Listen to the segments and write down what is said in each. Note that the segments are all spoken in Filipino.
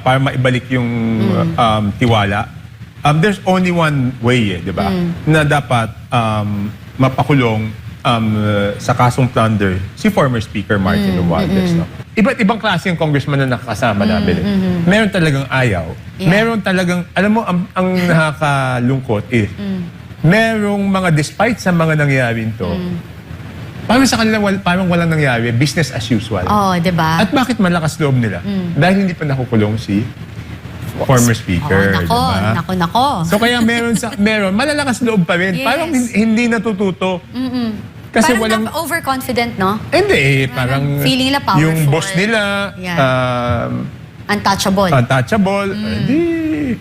para maibalik yung tiwala, there's only one way, di ba? Na dapat mapakulong sa kasong plunder si former Speaker Martin Romualdez. No? Iba't ibang klase yung congressman na nakakasama namin. Meron talagang ayaw. Yeah. Meron talagang, alam mo, ang nakakalungkot is, merong mga despite sa mga nangyari to, parang sa kanila parang walang nangyari, business as usual. Oh, di ba? At bakit malakas loob nila? Dahil hindi pa nakukulong si former speaker. Oh, nako. So kaya meron, malalakas loob pa rin. Yes. Parang hindi natututo. Kasi parang walang... overconfident, no? Hindi, parang feeling nila powerful. yung boss nila, Yeah. Untouchable. Hindi.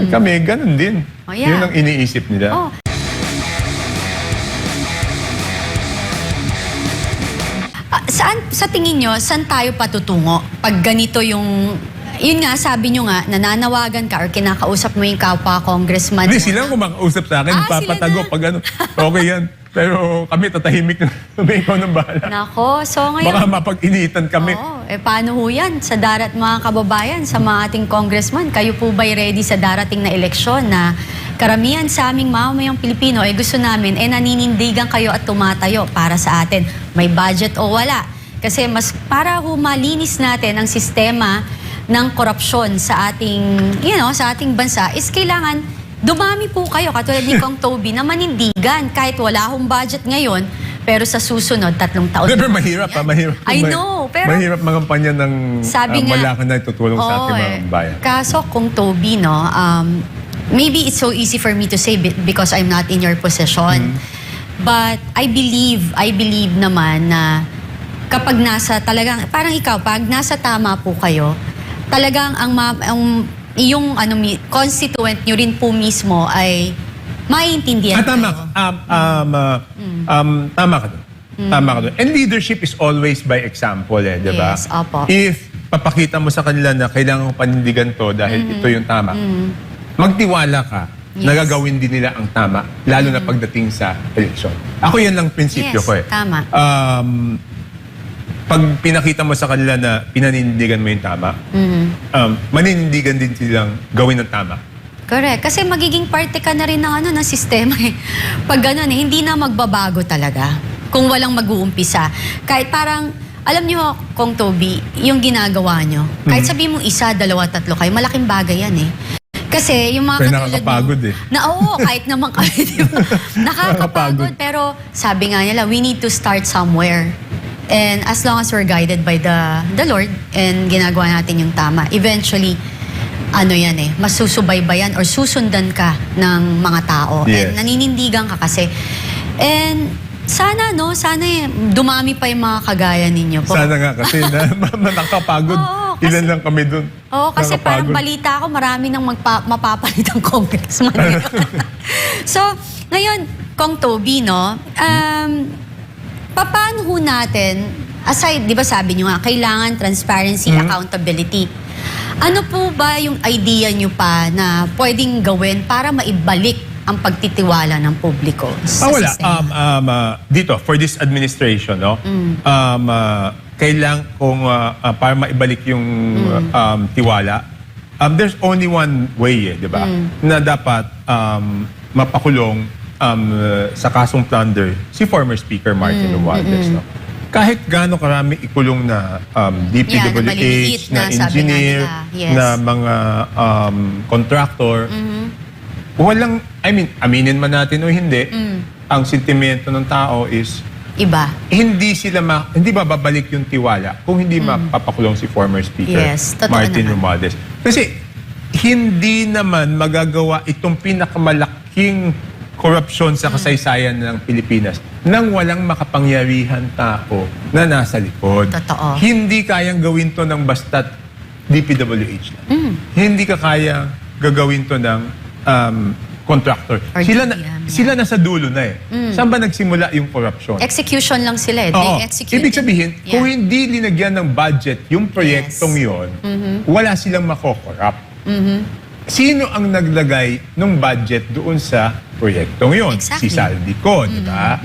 Kami, ganun din. Oh, yeah. Yun ang iniisip nila. Oh. Sa tingin nyo, saan tayo patutungo? Pag ganito yung... Yun nga, sabi nyo nga, nananawagan ka or kinakausap mo yung kapwa congressman. Hindi, silang kumakausap sa akin, papatago pag ano. Okay yan. Pero kami tatahimik na ikaw ng bahala. Nako, so ngayon... Baka mapag-initan kami. Oo, paano ho yan sa mga kababayan, sa mga ating congressman? Kayo po ba'y ready sa darating na eleksyon na karamihan sa aming mamamayang Pilipino gusto namin naninindigan kayo at tumatayo para sa atin. May budget o wala. Kasi mas para malinis natin ang sistema ng korupsyon sa ating, sa ating bansa is kailangan dumami po kayo, katulad ni Kong Toby, na manindigan kahit wala akong budget ngayon, pero sa susunod, 3 taon. Pero mahirap mahirap. I know, pero... Mahirap mangampanya ng wala ka na itutulong sa ating mga bayan. Kaso Kong Toby, maybe it's so easy for me to say because I'm not in your position. But I believe naman na kapag talagang, parang ikaw, pag nasa tama po kayo, talagang yung constituent nyo rin po mismo ay maiintindihan. Tama ka. Tama ka doon. Tama ka doon. And leadership is always by example, di ba? Yes, opo. If papakita mo sa kanila na kailangan ko panindigan to dahil ito yung tama, magtiwala ka, nagagawin din nila ang tama, lalo na pagdating sa eleksyon. Ako yan lang prinsipyo ko eh. Tama. Pag pinakita mo sa kanila na pinanindigan mo yung tama, maninindigan din silang gawin ng tama. Correct. Kasi magiging parte ka na rin ng sistema eh. Pag gano'n hindi na magbabago talaga kung walang mag-uumpisa. Kahit parang, alam niyo, Kong Toby, yung ginagawa niyo, kahit sabihin mong 1, 2, 3 kayo, malaking bagay yan eh. Kasi yung mga pero katulad nakakapagod mo, eh. Oo, kahit naman kami, diba? Nakakapagod. Pero sabi nga nila, we need to start somewhere. And as long as we're guided by the Lord and ginagawa natin yung tama, eventually, masusubaybayan or susundan ka ng mga tao. Yes. And naninindigan ka kasi. And sana dumami pa yung mga kagaya ninyo po. Sana nga kasi nakakapagod. Oo, kasi, ilan lang kami dun. Oo, kasi parang balita ko marami nang mapapalit ang congressman. So, ngayon, Kong Toby, paano ho natin, aside, di ba sabi nyo nga, kailangan transparency, accountability. Ano po ba yung idea nyo pa na pwedeng gawin para maibalik ang pagtitiwala ng publiko sa sistema? Dito, for this administration, kailangan kung para maibalik yung tiwala, there's only one way, di ba? Na dapat mapakulong sa kasong plunder si former Speaker Martin Romualdez. No? Kahit gaano karami ikulong na DPWH, na engineer, na mga contractor, walang, aminin man natin o hindi, ang sentimento ng tao is iba. Hindi babalik yung tiwala kung hindi mapapakulong si former Speaker Martin Romualdez. Kasi hindi naman magagawa itong pinakamalaking korupsyon sa kasaysayan ng Pilipinas nang walang makapangyarihan tao na nasa likod. Totoo. Hindi kayang gawin to ng basta't DPWH lang. Hindi ka kayang gagawin to ng contractor. Sila nasa dulo na eh. Saan ba nagsimula yung korupsyon? Execution lang sila eh. Oo. They execute. Ibig sabihin, kung hindi linagyan ng budget yung proyektong yon, wala silang makokorrupt. Sino ang naglagay ng budget doon sa proyektong yon? Exactly. Si Saldico, di ba?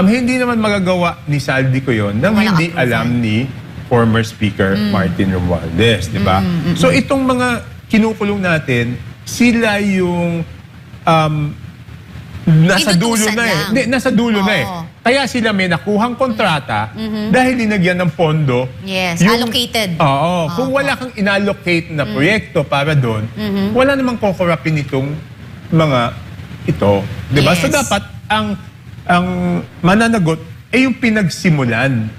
Hindi naman magagawa ni Saldico yon nang hindi alam ni former Speaker Martin Romualdez, di ba? So itong mga kinukulong natin, sila yung nasa dulo Inutusan na eh. lang. Hindi, nasa dulo na eh. Oo. Kaya sila may nakuhang kontrata dahil linagyan ng pondo. Yes, allocated. Oo. Kung wala kang inallocate na proyekto para doon, wala namang kokorapin itong mga ito. Diba? Yes. So dapat ang mananagot ay yung pinagsimulan.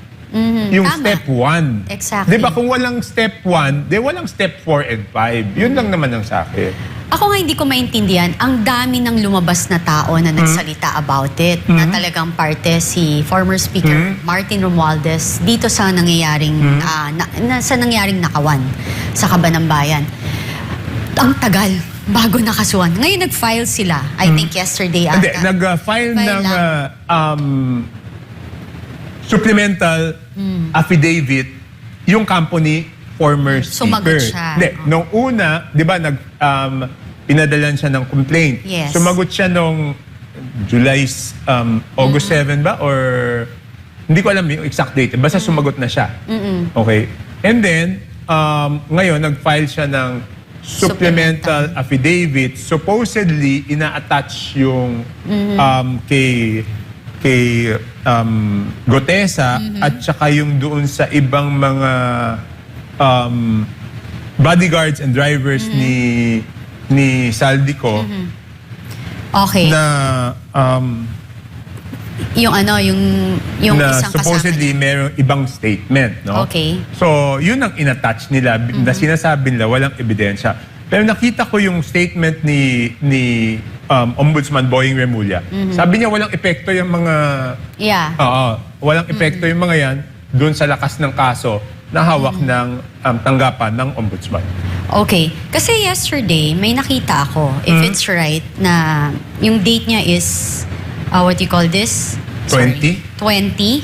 Yung Tama. step 1. Exactly. Diba kung walang step 1, walang step 4 and 5. Yun lang naman ang sa akin. Ako nga hindi ko maintindihan, ang dami ng lumabas na tao na nagsalita about it, na talagang parte si former Speaker Martin Romualdez dito sa nangyayaring, sa nangyayaring nakawan sa Kabanambayan. Ang tagal bago nakasuhan. Ngayon nag-file sila, I think yesterday Hindi, ata. nag-file File ng lang. supplemental affidavit yung company former Sumagot speaker. siya. Hindi, nung una, di ba, pinadalan siya ng complaint. Yes. Sumagot siya nung August 7 ba? Or, hindi ko alam yung exact date. Basta sumagot na siya. Okay. And then, ngayon, nag-file siya ng supplemental affidavit. Supposedly, ina-attach yung kay Gotesa at saka yung doon sa ibang mga bodyguards and drivers ni Saldico Okay. na Yung na isang supposedly kasama. merong ibang statement, no? Okay. So, yun ang inattach nila na sinasabi nila walang ebidensya. Pero nakita ko yung statement ni Ombudsman Boying Remulla. Sabi niya walang epekto yung mga Yeah. walang epekto yung mga yan doon sa lakas ng kaso na hawak ng tanggapan ng Ombudsman. Okay. Kasi yesterday, may nakita ako, if it's right, na yung date niya is, what you call this? 20? 20?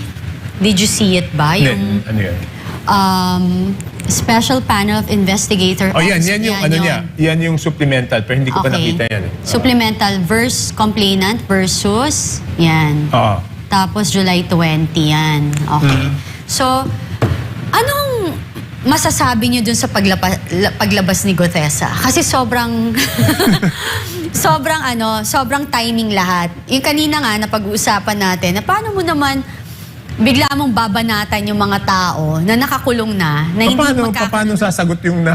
Did you see it ba? Yung Ano yan? Special Panel of Investigator. Oh, yan Office. yung ano niya. Yan yung supplemental, pero hindi ko pa nakita yan. Supplemental versus complainant versus, yan. Oo. Tapos July 20 yan. Okay. So, anong masasabi niyo dun sa paglabas ni Gotesa? Kasi sobrang sobrang timing lahat. Yung kanina nga na pag-uusapan natin, na paano mo naman bigla mong babanatan yung mga tao na nakakulong na hindi Paano sasagot yung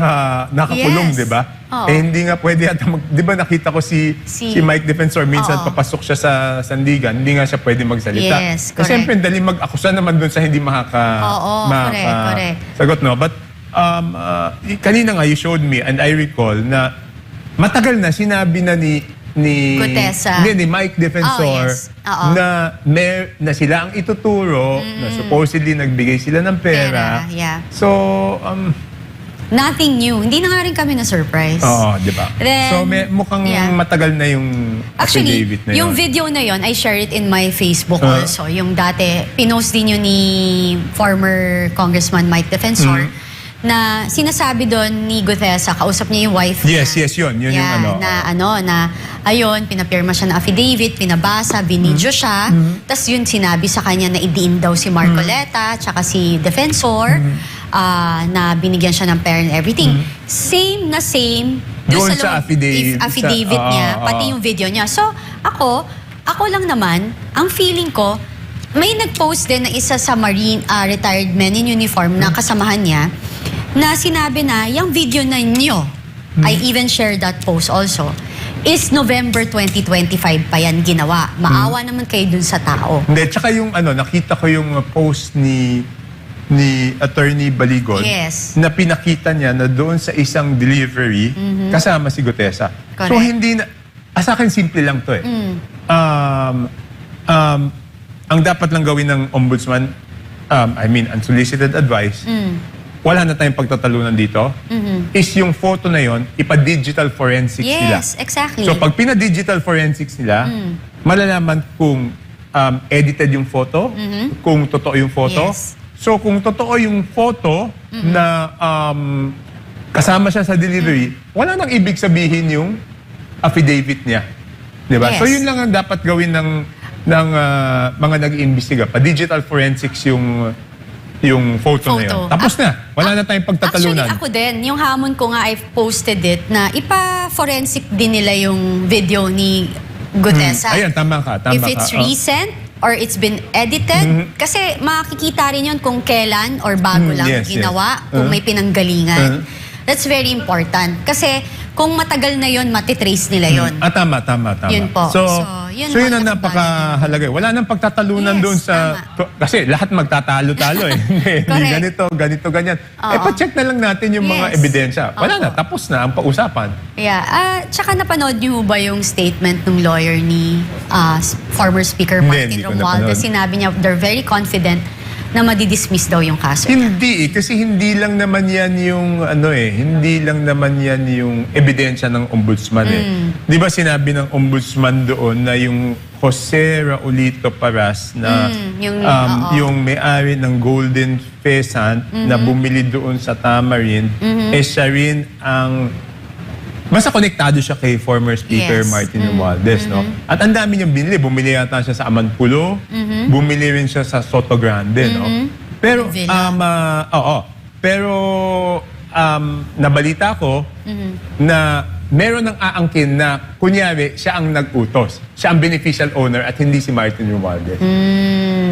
nakakulong, Yes. di ba? Oo. Eh hindi nga pwede ata di ba nakita ko si Mike Defensor minsan Oo. papasok siya sa Sandigan, hindi nga siya pwede magsalita. Yes, Kasi correct. siyempre dali mag-akusa naman doon sa hindi correct. sagot, no? But kanina nga you showed me and I recall na matagal na sinabi na ni Gotesa. Hindi, ni Mike Defensor Oh, yes. Oo. na sila ang ituturo, na supposedly nagbigay sila ng pera. Yeah. So, Nothing new. Hindi na nga rin kami na-surprise. oo, di ba? Then, So, mukhang yeah. matagal na yung Actually, affidavit na yung yun. video na yon, I share it in my Facebook also. Yung dati, pinost din yun ni former Congressman Mike Defensor, na sinasabi doon ni Gutesa, kausap niya yung wife niya. Yes, yun. Yun yung ano. Ayun, pinapirma siya ng affidavit, pinabasa, binidyo siya. Tapos yun, sinabi sa kanya na idiin daw si Marcoleta, tsaka si Defensor, na binigyan siya ng pera and everything. Same Doon loob- sa affidavit. niya, pati yung video niya. So, ako lang naman, ang feeling ko, may nag-post din na isa sa Marine, retired men in uniform na kasamahan niya, na sinabi na, yung video na nyo, I even shared that post also, is November 2025 pa yan ginawa. Maawa naman kayo dun sa tao. Hindi, tsaka yung nakita ko yung post ni Attorney Baligon. Yes. Na pinakita niya na doon sa isang delivery, kasama si Gotesa. Correct. So hindi na, sa akin simple lang to eh. Ang dapat lang gawin ng ombudsman, unsolicited advice, wala na tayong pagtatalunan dito, is yung photo na yon ipa-digital forensics nila. Yes, exactly. So pag pina-digital forensics nila, malalaman kung edited yung photo, kung totoo yung photo. Yes. So kung totoo yung photo na kasama siya sa delivery, wala nang ibig sabihin yung affidavit niya. Diba? Yes. So yun lang ang dapat gawin ng mga nag-iimbestiga. Pa-digital forensics yung yung photo na yun. Tapos na. Wala na tayong pagtatalunan. Actually, ako din. Yung hamon ko nga, I've posted it na ipa-forensic din nila yung video ni Gutesa. Ayan, tama ka. If it's recent or it's been edited. Kasi makikita rin yun kung kailan or bago lang ginawa, kung may pinanggalingan. That's very important. Kasi kung matagal na yon, matitrace nila yon. Tama. Yun po. So yun ang ang napakahalaga. Wala nang pagtatalunan doon sa... Kasi lahat magtatalo-talo eh. Hindi ganito, ganyan. Pa-check na lang natin yung mga ebidensya. Wala na, tapos na ang pausapan. Yeah. Tsaka napanood niyo ba yung statement ng lawyer ni former Speaker Martin Hindi ko Romualdez? napanood. Sinabi niya, they're very confident na madidismiss daw yung kaso. Hindi kasi hindi lang naman yan yung hindi lang naman yan yung ebidensya ng ombudsman eh. 'Di ba sinabi ng ombudsman doon na yung Jose Raulito Paras na yung may-ari ng Golden Pheasant na bumili doon sa Tamarind, siya rin ang basta konektado siya kay former Speaker Martin Romualdez, no? At ang dami niyang binili. Bumili yata siya sa Amanpulo, bumili rin siya sa Soto Grande, no? Pero, pero nabalita ko na meron ng aangkin na kunyari siya ang nag-utos. Siya ang beneficial owner at hindi si Martin Romualdez.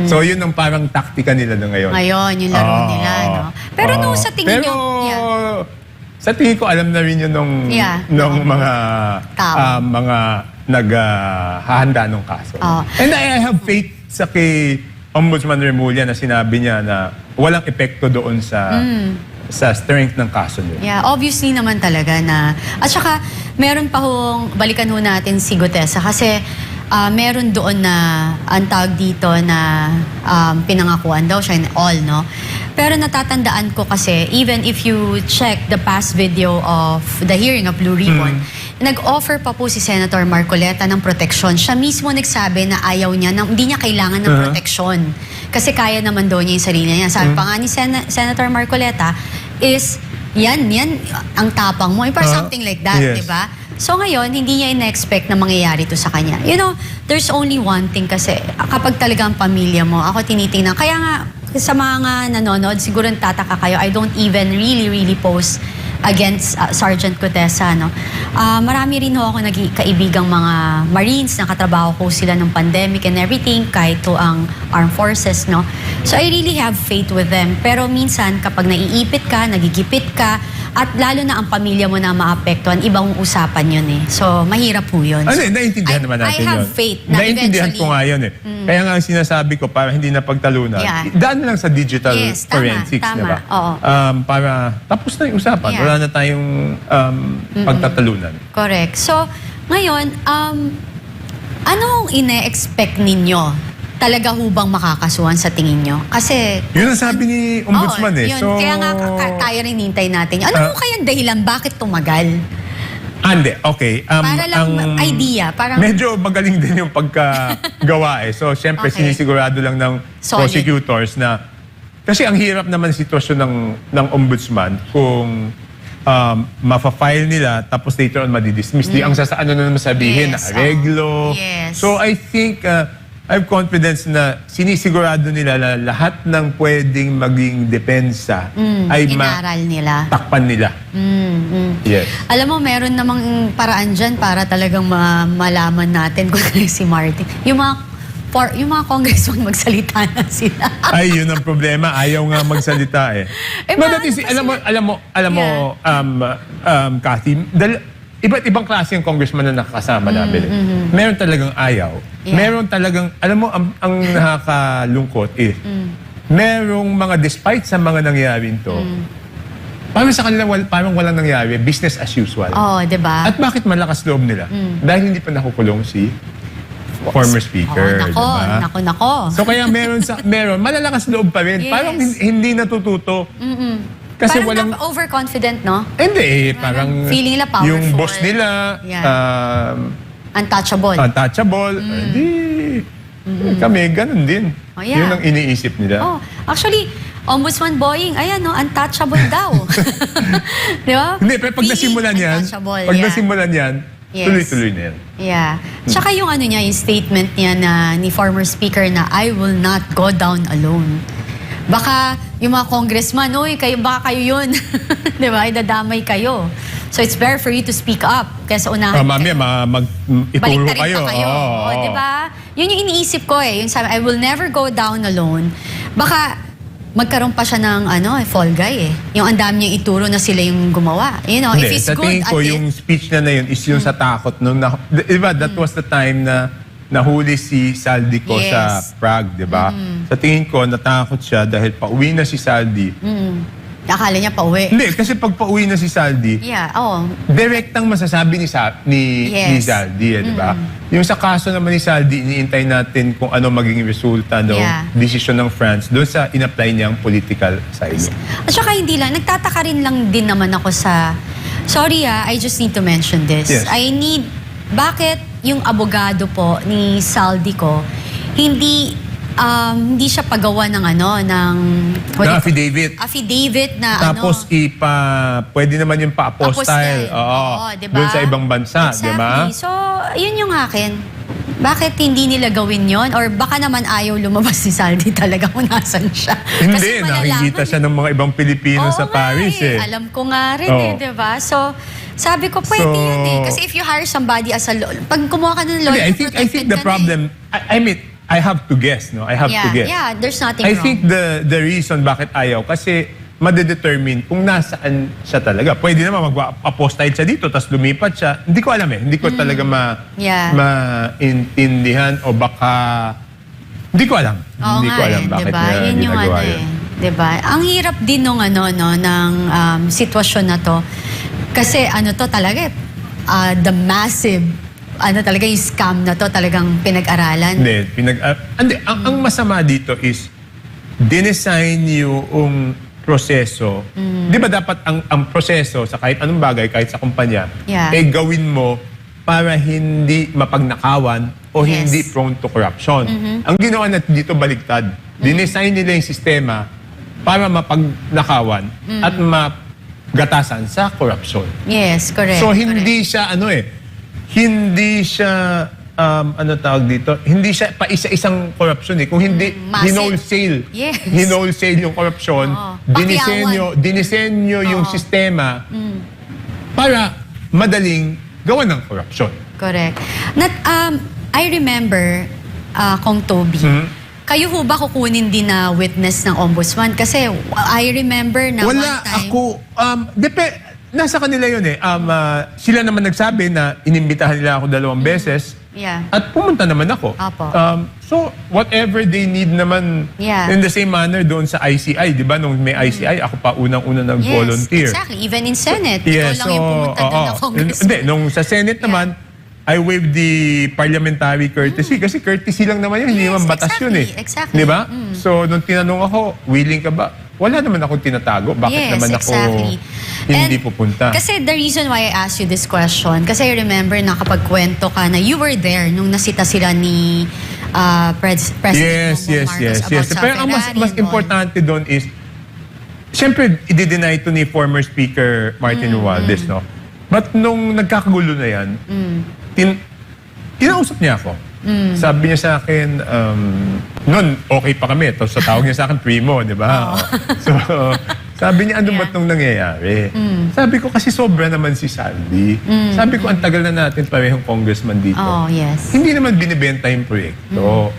So, yun ang parang taktika nila na ngayon. Ngayon, yung laro nila, no? Pero no, sa tingin niyo... Sa tingin ko, alam na rin yun nung mga mga naghahanda ng kaso. And I have faith sa kay Ombudsman Remulla na sinabi niya na walang epekto doon sa strength ng kaso niya. Yeah, obviously naman talaga na... At saka, meron pa balikan ho natin si Gutesa kasi meron doon na ang tawag dito na pinangakuan daw siya and all, no? Pero natatandaan ko kasi, even if you check the past video of the hearing of Blue Ribbon, nag-offer pa po si Senator Marcoleta ng proteksyon. Siya mismo nagsabi na ayaw niya, hindi niya kailangan ng proteksyon. Kasi kaya naman daw niya yung sarili niya. Sabi pa nga ni Senator Marcoleta is, yan, ang tapang mo. Or something like that, di ba? So ngayon, hindi niya in-expect na mangyayari to sa kanya. You know, there's only one thing kasi kapag talagang pamilya mo, ako tinitingnan. Kaya nga, sa mga nanonood, siguro tataka kayo, I don't even really post against Sergeant Gutesa, no? Marami rin ho ako kaibigang mga Marines, nakatrabaho ko sila ng pandemic and everything, kahit to ang armed forces, no? So I really have faith with them. Pero minsan, kapag naiipit ka, nagigipit ka, at lalo na ang pamilya mo na maapektuhan, ibang usapan yun eh. So, mahirap po yun. Naiintindihan naman natin yun. I have faith na naiintindihan ko nga yun eh. Kaya nga ang sinasabi ko, para hindi na pagtalunan, daan lang sa digital forensics, di ba? Para tapos na yung usapan. Wala na tayong pagtatalunan. Correct. So, ngayon, anong ine-expect ninyo? Talaga hubang makakasuhan sa tingin nyo? Kasi... Yun ang sabi ni Ombudsman eh. Yun. So, kaya nga tayo rin hintay natin. Ano kayang dahilan? Bakit tumagal? Hindi, okay. Para lang idea. Parang... Medyo magaling din yung pagkagawa eh. So, syempre, sinisigurado lang ng prosecutors na... Kasi ang hirap naman sitwasyon ng ombudsman kung mafa-file nila tapos later on madidismiss. Di ang ano na naman sabihin na areglo. So, I think... I have confidence na sinisigurado nila na lahat ng pwedeng maging depensa ay takpan nila. Yes. Alam mo, meron namang paraan dyan para talagang malaman natin kung si Martin. Yung mga congressman magsalita na sila. Ay, yun ang problema. Ayaw nga magsalita eh. Alam mo, Kathy, iba't ibang klase yung congressman na nakakasama namin. Meron talagang ayaw. Meron talagang, alam mo, ang nakakalungkot is, merong mga, despite sa mga nangyaring to, parang sa kanila parang walang nangyari, business as usual. Diba? At bakit malakas loob nila? Dahil hindi pa nakukulong si former speaker. Nako. So kaya meron, malalakas loob pa rin. Parang hindi natututo. Kasi parang overconfident, no? Hindi, parang feeling nila powerful. Yung boss nila, untouchable. Hindi. Kami, ganun din. Yun ang iniisip nila. Actually, Ombudsman Boying, ayan, no, untouchable daw. Di ba? Hindi, pero pag nasimulan yan, tuloy-tuloy na yan. Tsaka yung yung statement niya ni former speaker na, I will not go down alone. Baka yung mga congressman, uy, baka kayo yun. Di ba? Idadamay kayo. So it's better for you to speak up kaysa unahan Mamaya, ituro baliktarin kayo. pa kayo. Oo. Di ba? Yun yung iniisip ko eh. Yung sabi, I will never go down alone. Baka magkaroon pa siya ng fall guy eh. Yung ang dami niyang ituro na sila yung gumawa. You know, if Hindi, he's sa good tingin ko, at it, yung speech na yun is yung sa takot. Diba, that was the time na nahuli si Saldi ko Yes. sa Prague, diba? Sa tingin ko, natakot siya dahil pauwi na si Saldi. akala niya pauwi. Hindi, kasi pag pauwi na si Saldi, Yeah, oo. direktang masasabi ni Yes. Saldi, di ba? Yung sa kaso naman ni Saldi, iniintay natin kung ano maging resulta ng Yeah. desisyon ng France doon sa in-apply niyang political asylum. At saka hindi lang, nagtataka rin lang din naman ako sa, sorry I just need to mention this. Yes. Bakit yung abogado po ni Saldi ko, hindi siya pagawa ng Na affidavit. affidavit na Tapos pwede naman yung pa-apostyle. Oo. diba? Doon sa ibang bansa, di ba? Exactly. So, yun yung akin. Bakit hindi nila gawin yon? Or baka naman ayaw lumabas si Saldi talaga kung nasan siya. Hindi, nakikita siya ng mga ibang Pilipino sa Oo nga Paris eh. Alam ko nga rin Oo. di ba? So, sabi ko, pwede So- yun eh. Kasi if you hire somebody as a lawyer, pag kumuha ka ng Hindi, lawyer, I think protected the ka na problem, I mean, I have to guess, no? I have to guess. Yeah, there's nothing I wrong. think the reason bakit ayaw, kasi madedetermine kung nasaan siya talaga. Pwede naman mag-apostyle siya dito, tapos lumipat siya. Hindi ko alam eh. Hindi ko talaga Yeah. maintindihan o baka... Hindi ko alam. Oo Hindi ko nga alam eh, bakit diba? niya Yun yung ginagawa ano yun. eh. Diba? Ang hirap din nung ng sitwasyon na to. Kasi to talaga eh, the massive, talaga yung scam na to talagang pinag-aralan. Hindi. Ang masama dito is dinesign yung proseso. Di ba dapat ang proseso sa kahit anong bagay, kahit sa kumpanya, Yeah. gawin mo para hindi mapagnakawan o Yes. hindi prone to corruption. Ang ginawa natin dito baligtad. Dinesign nila yung sistema para mapagnakawan at magatasan sa corruption. Yes, correct. So hindi siya hindi siya tawag dito, hindi siya pa isa-isang korupsyon eh. Kung hindi Massive. hinolsale, Yes. hinolsale yung korupsyon, Oo. dinisenyo yung Oo. sistema para madaling gawa ng korupsyon. Correct. I remember, Kong Toby, kayo ho ba kukunin din na witness ng ombudsman? Kasi I remember na Wala one time... ako, nasa kanila yun eh. Sila naman nagsabi na inimbitahan nila ako 2 beses. Yeah. At pumunta naman ako. Apo. So, whatever they need naman Yeah. in the same manner doon sa ICI, di ba? Nung may ICI, ako pa unang-una nag-volunteer. Yes, exactly. Even in Senate. Yes, ikaw lang yung pumunta doon na congressman. Hindi, nung sa Senate naman, I waived the parliamentary courtesy. Kasi courtesy lang naman yun, hindi Yes, naman batas exactly, yun eh. exactly. Di ba? So, nung tinanong ako, willing ka ba? Wala naman akong tinatago. Bakit naman ako hindi And pupunta? Kasi the reason why I asked you this question, kasi I remember nakapagkwento ka na you were there nung nasita sila ni President Bongbong Marcos about sa Pero ang mas Ferrari and all. importante doon is, siyempre, i-deny ito ni former Speaker Martin Romualdez, no? But nung nagkakagulo na yan, kinausap niya ako. Sabi niya sa akin, noon, okay pa kami. Tapos sa tawag niya sa akin, primo, di ba? So, sabi niya, ano ba't nung nangyayari? Sabi ko, kasi sobra naman si Saldi. Sabi ko, ang tagal na natin parehong congressman dito. Oh, yes. Hindi naman binibenta yung proyekto.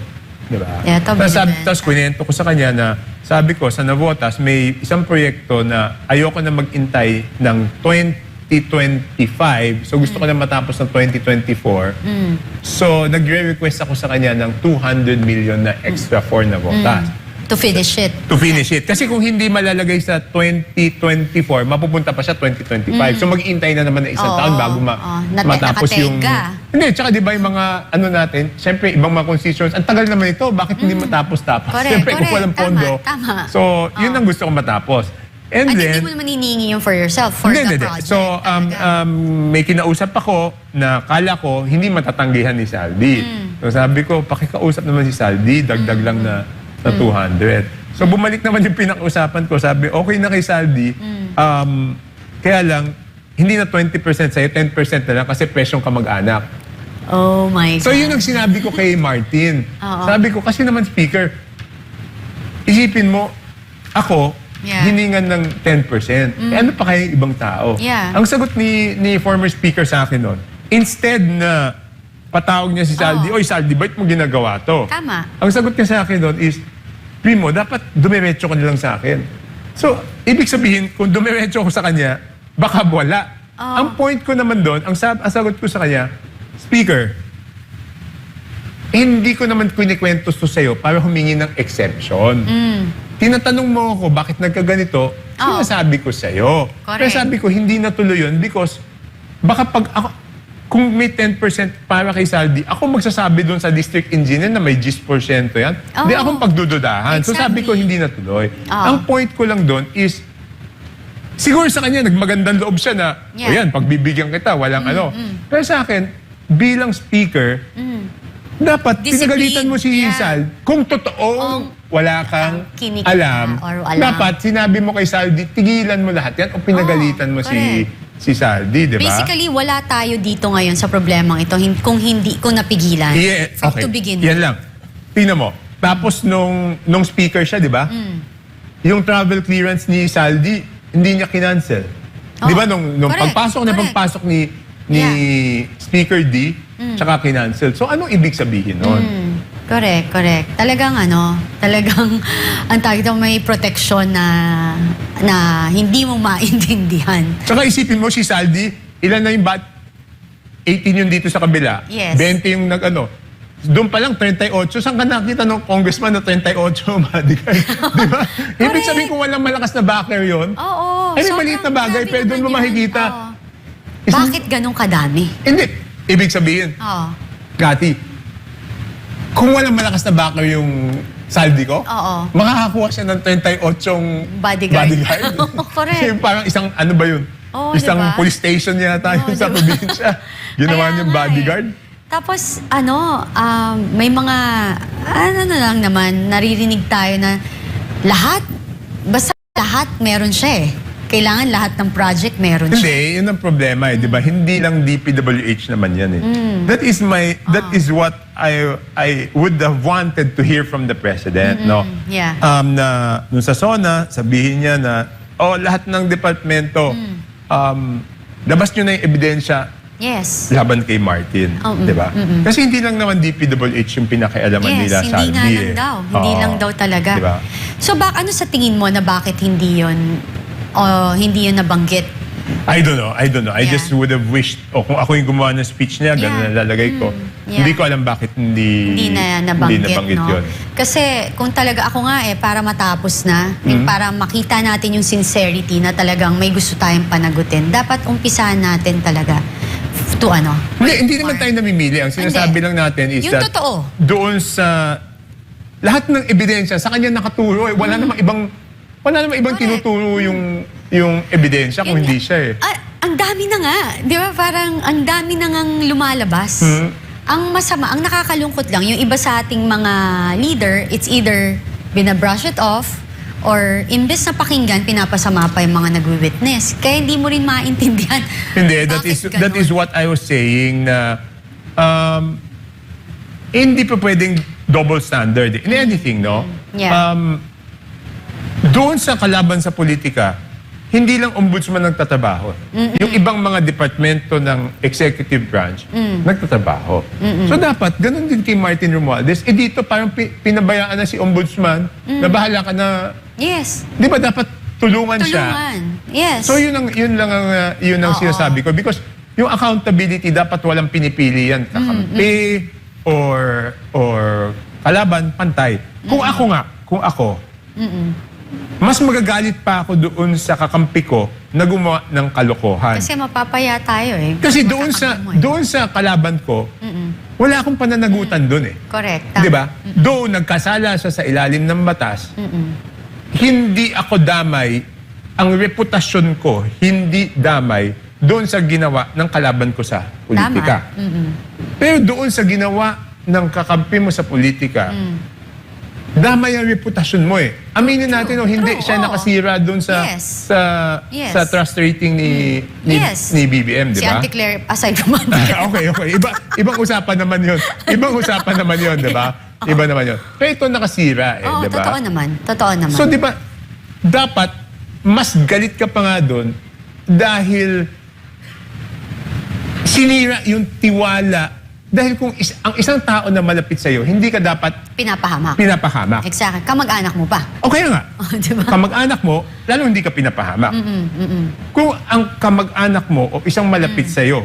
Di ba? Yeah, ito binibenta. Tapos kwento ko sa kanya na, sabi ko, sa Navotas, may isang proyekto na ayoko na mag-intay ng 2025. So gusto ko na matapos ng 2024. So nagre-request ako sa kanya ng 200 million na extra for Navotas. To finish it. To finish it. Kasi kung hindi malalagay sa 2024, mapupunta pa siya 2025. So mag-intay na naman ng isang Oo, taon bago matapos yung... nakatenga. Hindi, tsaka di ba yung mga natin, siyempre ibang mga constituents, ang tagal naman ito, bakit hindi matapos-tapos? Correct, Siyempre kung correct. walang pondo. Tama. So yun ang gusto kong matapos. And At then... hindi mo naman hiningi yung for yourself, for the project. So, talaga. may kinausap ako na kala ko hindi matatanggihan ni Saldi. So sabi ko, pakikausap naman si Saldi, dagdag lang na 200. So bumalik naman yung pinag-usapan ko. Sabi, okay na kay Saldi. Kaya lang, hindi na 20% sa'yo, 10% na lang kasi presyong kamag-anak. Oh my God. So yun ang sinabi ko kay Martin. Oo. Sabi ko, kasi naman speaker, isipin mo, ako, Yeah. hiningan ng 10%. Eh, ano pa kaya yung ibang tao? Yeah. Ang sagot ni former speaker sa akin noon, instead na patawag niya si Saldi, oy Saldi, ba't mo ginagawa to? Tama. Ang sagot niya sa akin doon is, Primo, dapat dumiretso ka nilang sa akin. So, ibig sabihin, kung dumiretso ako sa kanya, baka wala. Ang point ko naman doon, ang sagot ko sa kanya, Speaker, hindi ko naman kinikwento to sa'yo para humingi ng exception. Tinatanong mo ako, bakit nagkaganito? Sinasabi ko sa'yo. Correct. Pero sabi ko, hindi natuloy yun because baka pag ako, kung may 10% para kay Saldi, ako magsasabi doon sa district engineer na may 10% yan. Hindi akong pagdududahan. So sabi ko, hindi natuloy. Ang point ko lang doon is, siguro sa kanya, nagmagandang loob siya na, o yan, pagbibigyan kita, walang ano. Pero sa akin, bilang speaker, dapat Discipline. pinagalitan mo si Sal kung totoong wala kang kinikita alam. or alam. Dapat sinabi mo kay Saldi, tigilan mo lahat yan o pinagalitan mo si Saldi, di ba? Basically, wala tayo dito ngayon sa problemang ito kung napigilan. Yeah, From okay. to begin Yan lang. Tingnan mo. Tapos nung speaker siya, di ba? Yung travel clearance ni Saldi, hindi niya kinancel. Di ba? Nung Correct. pagpasok ni Speaker D, tsaka kinancel. So, anong ibig sabihin nun? Correct. Talagang ang tawag ito, may protection na hindi mo maintindihan. Tsaka isipin mo si Saldi, ilan na yung 18 yung dito sa kabila. Yes. 20 yung doon pa lang 38. Saan ka nakita ng congressman na 38 bodyguard? Di ba? Ibig sabihin kung walang malakas na backer yun, Oo. ay may sobrang maliit na bagay, grabe pero doon mo naman makikita. yun. Oo. Bakit ganun kadami? Hindi. Ibig sabihin, Oo. Gati, kung walang malakas na backer yung Saldi ko, Oo. makakakuha siya ng 38 Bodyguard. Correct. Kasi parang isang, ano ba yun? Oo, Isang diba? police station yata yun Oo, sa diba? probinsya. Ginawa Kaya niyang nga bodyguard. Tapos, may mga, na lang naman, naririnig tayo na basta lahat meron siya eh. Kailangan lahat ng project meron siya. Hindi, yun ang problema di ba? Hindi lang DPWH naman yan eh. That is what I would have wanted to hear from the president, no? Yeah. Na nung sa SONA, sabihin niya na lahat ng departamento labas niyo na yung ebidensya Yes. laban kay Martin, di ba? Kasi hindi lang naman DPWH yung pinakaialaman nila sa hindi nga lang daw. Hindi lang daw talaga. Diba? So, ano sa tingin mo na bakit hindi yun nabanggit? I don't know. I Yeah. just would have wished, kung ako yung gumawa ng speech niya, ganun na lalagay ko. Yeah. Hindi ko alam bakit hindi nabanggit no? yun. Kasi kung talaga ako nga para matapos na, yung para makita natin yung sincerity na talagang may gusto tayong panagutin, dapat umpisahan natin talaga to Hindi naman tayo namimili. Ang sinasabi lang natin is yung that totoo. doon sa lahat ng ebidensya, sa kanya nakaturo. Wala namang ibang tinuturo yung ebidensya kung hindi siya eh. Ang dami na nga. Di ba? Parang ang dami na ngang lumalabas. Ang masama, ang nakakalungkot lang, yung iba sa ating mga leader, it's either binabrush it off or imbes na pakinggan, pinapasama pa yung mga nagwi-witness. Kaya hindi mo rin maintindihan. Hindi, bakit that is what I was saying na hindi pa pwedeng double standard in anything, no? Yeah. Doon sa kalaban sa politika, hindi lang ombudsman nagtatrabaho. Yung ibang mga departamento ng executive branch, nagtatrabaho. So dapat, ganun din kay Martin Romualdez. Dito parang pinabayaan na si ombudsman, na bahala ka na. Yes. Di ba dapat tulungan siya? Yes. So yun ang sinasabi ko. Because yung accountability, dapat walang pinipili yan. Kakampi or kalaban, pantay. Kung ako, mas magagalit pa ako doon sa kakampi ko na gumawa ng kalokohan. Kasi mapapaya tayo eh. Kasi doon sa kalaban ko, wala akong pananagutan doon eh. Correct. Di ba? Though nagkasala siya sa ilalim ng batas, hindi ako damay, ang reputasyon ko hindi damay doon sa ginawa ng kalaban ko sa politika. Pero doon sa ginawa ng kakampi mo sa politika, damay ang reputasyon mo eh. Aminin natin, hindi siya nakasira doon sa trust rating ni BBM, di ba? Si Auntie Claire, aside from Auntie Claire. Okay. Ibang usapan naman yun. Di ba? Iba naman yun. Pero ito nakasira eh, Oo, di ba? totoo naman. So, di ba, dapat mas galit ka pa nga doon dahil sinira yung tiwala. Dahil kung ang isang tao na malapit sa'yo, hindi ka dapat Pinapahamak. pinapahamak. Exactly. Kamag-anak mo pa. O kaya nga, Diba? kamag-anak mo, lalo hindi ka pinapahamak. Kung ang kamag-anak mo o isang malapit sa'yo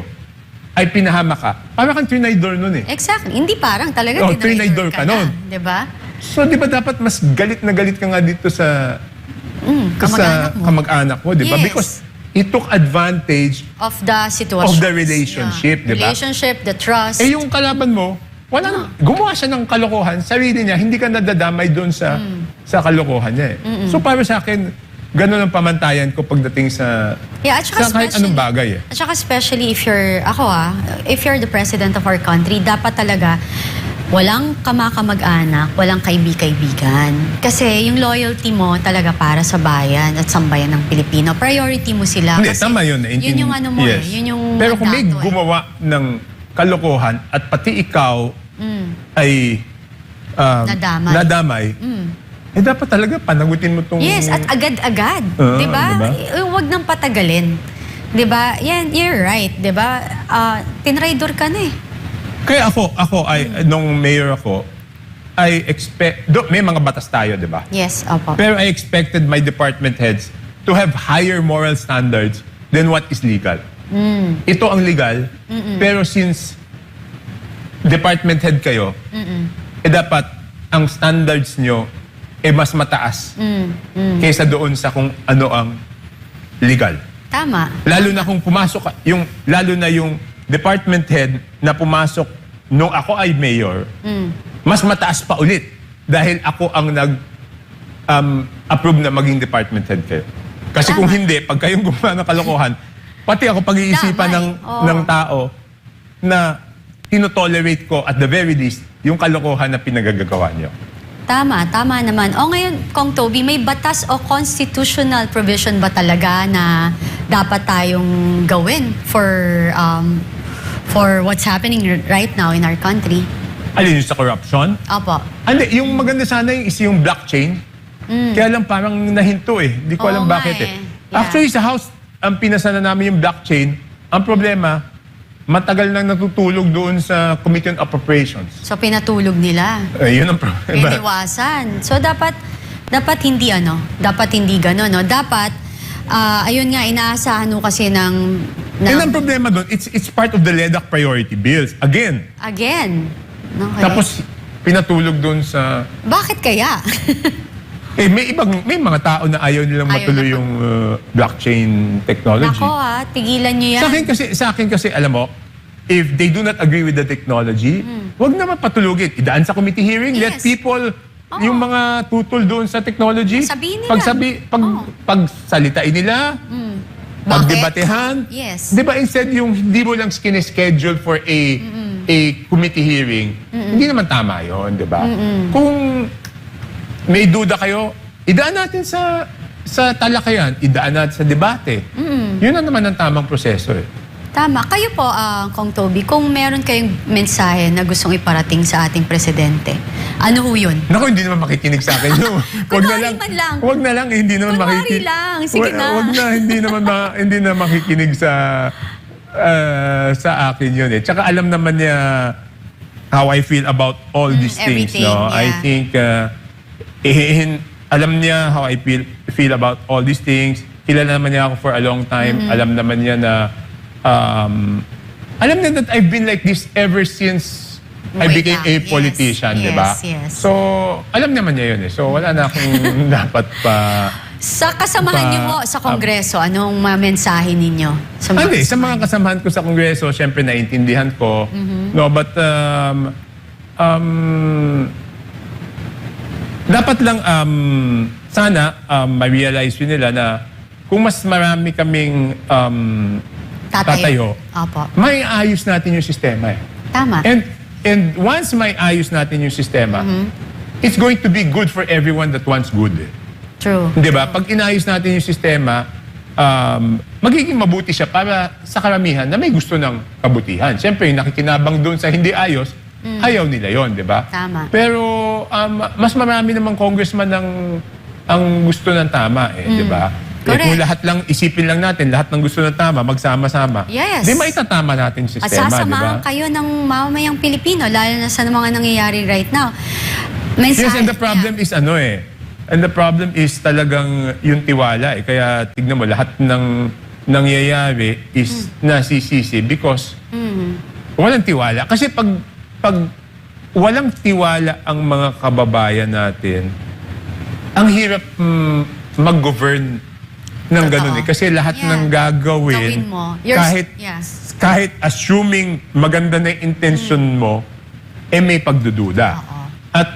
ay pinahamak ka, parang kang trinidor nun eh. Exactly. Hindi parang talaga Oh, trinidor trinidor ka nun. Di ba? So, di ba dapat mas galit na galit ka nga dito sa Kamag-anak mo. kamag-anak mo, di ba? Yes. Because he took advantage Of the situation. of the relationship, di ba? Relationship, the trust. Eh yung kalaban mo, gumawa siya ng kalokohan, sarili niya, hindi ka nadadamay doon sa kalokohan niya eh. So para sa akin, ganun ang pamantayan ko pagdating sa Yeah, at saka sa kahit especially- anong bagay eh. At saka especially if if you're the president of our country, dapat talaga walang kamakamag-anak, walang kaibi-kaibigan. Kasi yung loyalty mo talaga para sa bayan at sambayan ng Pilipino. Priority mo sila. Hindi, Kasi tama yun. Yun yung ano mo Yes. eh. Yun yung Pero kung may mandato eh. gumawa ng kalokohan at pati ikaw ay nadamay, eh dapat talaga panagutin mo itong... Yes, at agad-agad. Oo, 'Di ba? diba? Huwag nang patagalin. 'Di ba? Yan, you're right, 'di ba? Tinraidor ka na eh. Kaya ako ay, nung mayor ako, I expect... may mga batas tayo, di ba? Yes, opo. Pero I expected my department heads to have higher moral standards than what is legal. Ito ang legal, pero since department head kayo, dapat ang standards nyo mas mataas kaysa doon sa kung ano ang legal. Tama. Lalo na kung pumasok ka, lalo na yung department head na pumasok nung ako ay mayor, mas mataas pa ulit dahil ako ang approve na maging department head kayo. Kasi kung hindi, pag kayong gumawa ng kalokohan, pati ako pag-iisipan Damay. ng tao na tinotolerate ko at the very least yung kalokohan na pinagagagawa niyo. Tama naman. O ngayon, Kong Toby, may batas o constitutional provision ba talaga na dapat tayong gawin for what's happening right now in our country? Alin yung sa corruption? Opo. Hindi, yung maganda sana yung blockchain. Kaya lang parang nahinto eh. Hindi ko alam Oo nga bakit eh. eh. Yeah. Actually, sa House, ang pinasana namin yung blockchain, ang problema, matagal nang natutulog doon sa Committee on Appropriations. So pinatulog nila. Yun ang problema. Iniwasan. So dapat hindi dapat hindi gano'n, no? Dapat ayun nga inaasahan mo kasi ng And ang problema doon, it's part of the LEDAC priority bills. Again. Okay. Tapos, pinatulog doon sa... Bakit kaya? may mga tao na ayaw nilang Ayaw matuloy na yung blockchain technology. Nako tigilan nyo yan. Sa akin kasi, alam mo, if they do not agree with the technology, wag naman patulugin. Idaan sa committee hearing, let Yes. people, yung mga tutol doon sa technology, Sabihin nila. pagsalitain nila, Bakit? pagdebatehan. Yes. Di ba instead yung hindi mo lang schedule for a committee hearing, hindi naman tama yon, di ba? Kung may duda kayo, idaan natin sa talakayan, idaan natin sa debate. Yun na naman ang tamang proseso eh. Tama. Kayo po, Kong Toby, kung meron kayong mensahe na gustong iparating sa ating presidente, ano ho yun? Naku, hindi naman makikinig sa akin yun. Kunwari man lang. Wag na lang, hindi naman Kunwari makikinig. lang, sige na. Wag na, hindi na makikinig sa akin yun eh. Tsaka alam naman niya how I feel about all these things. everything, No? I yeah. think, alam niya how I feel about all these things. Kilala naman niya ako for a long time. Alam naman niya na alam niya that I've been like this ever since I Way became back. a Yes, politician, di ba? yes. So, alam naman niya yun eh. So, wala na akong dapat pa... Sa kasamahan niyo po sa Kongreso, anong mga mensahe ninyo? Hindi, sa mga kasamahan ko sa Kongreso, syempre naiintindihan ko. No, but dapat lang sana ma-realize yun nila na kung mas marami kaming tatayo, Opo. may ayos natin yung sistema eh. Tama. And once may ayos natin yung sistema, it's going to be good for everyone that wants good eh. True. Di ba? Pag inayos natin yung sistema, magiging mabuti siya para sa karamihan na may gusto ng kabutihan. Siyempre, yung nakikinabang doon sa hindi ayos, ayaw nila yon, di ba? Tama. Pero mas marami namang congressman ng ang gusto ng tama di ba? Correct. Kung lahat lang, isipin lang natin, lahat ng gusto ng tama, magsama-sama. Yes. Di maitatama natin yung At sistema, di ba? sasamahan kayo ng mamamayang Pilipino, lalo na sa mga nangyayari right now. Yes, and the problem is and the problem is talagang yung tiwala Kaya tignan mo, lahat ng nangyayari is nasisisi because walang tiwala. Kasi pag walang tiwala ang mga kababayan natin, ang hirap mag-govern ng ganun Kasi lahat Yeah. ng gagawin, Gawin mo. kahit assuming maganda na yung intention mo, may pagdududa. Oo. At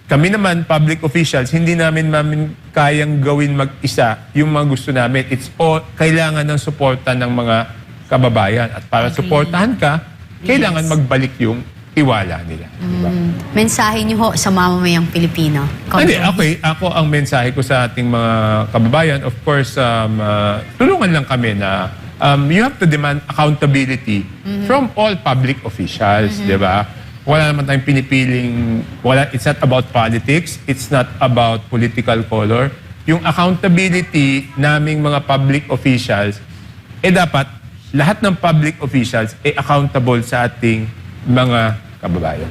kami naman, public officials, hindi namin kayang gawin mag-isa yung mga gusto namin. It's all, kailangan ng suporta ng mga kababayan. At para suportahan ka, kailangan magbalik yung tiwala nila. Diba? Mensahe niyo ho sa mamamayang Pilipino. Hindi, okay. Ako ang mensahe ko sa ating mga kababayan, of course, tulungan lang kami na you have to demand accountability from all public officials, di ba? Wala naman tayong pinipiling, it's not about politics, it's not about political color. Yung accountability naming mga public officials, dapat lahat ng public officials accountable sa ating mga kababayan.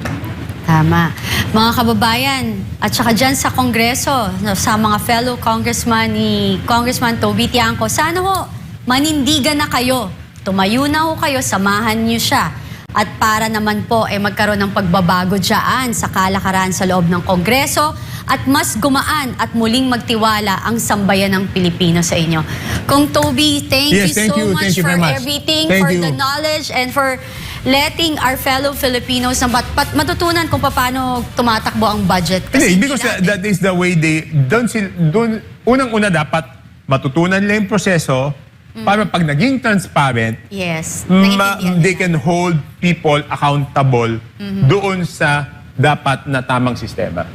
Tama. Mga kababayan, at saka dyan sa Kongreso, sa mga fellow congressman ni Congressman Toby Tiangco, sana ho, manindigan na kayo. Tumayo na ho kayo, samahan niyo siya. At para naman po magkaroon ng pagbabago dyan sa kalakaran sa loob ng Kongreso at mas gumaan at muling magtiwala ang sambayan ng Pilipino sa inyo. Kung Toby, thank you so much for everything, for the knowledge, and for letting our fellow Filipinos na matutunan kung paano tumatakbo ang budget. Kasi because that is the way unang-una dapat matutunan nila yung proseso para pag naging transparent, yes, they can hold people accountable doon sa dapat na tamang sistema.